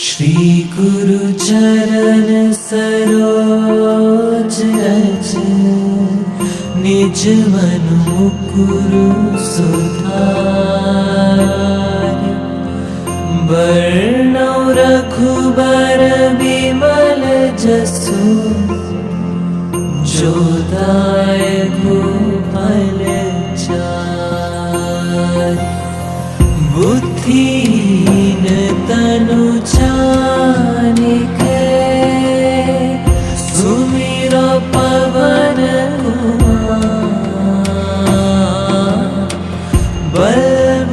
श्री गुरु चरण सरोज रज निज मन मुकुरु सुधार वर्णौ रघुबर बिमल जसु जो दायकु फल चार बुद्धिहीन तनु जानिके सुमिरो पवन कुमार बल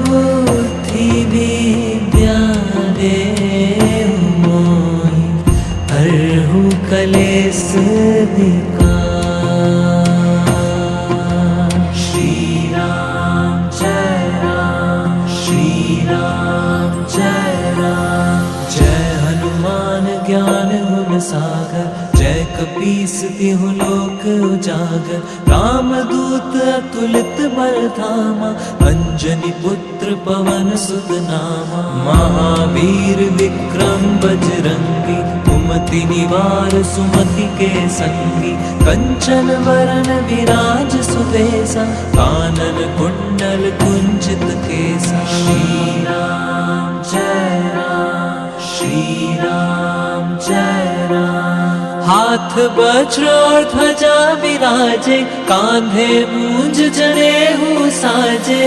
बुद्धि विद्या देहु मोहि हरहु कलेश विकार। श्री राम जय राम, श्री राम जय राम। जय हनुमान ज्ञान गुण सागर, जय कपीस तिहु लोक उजागर। रामदूत अतुलित बल धामा, अंजनी पुत्र पवन सुत नामा। महावीर विक्रम बजरंगी, कुमति निवार सुमति के संगी। कंचन वरन विराज सुबेसा, कानन कुंडल कुंचित केसा। श्री राम जय राम, श्री राम जय राम। हाथ वज्र और ध्वजा विराजे, कांधे मूंज जनेऊ साजे।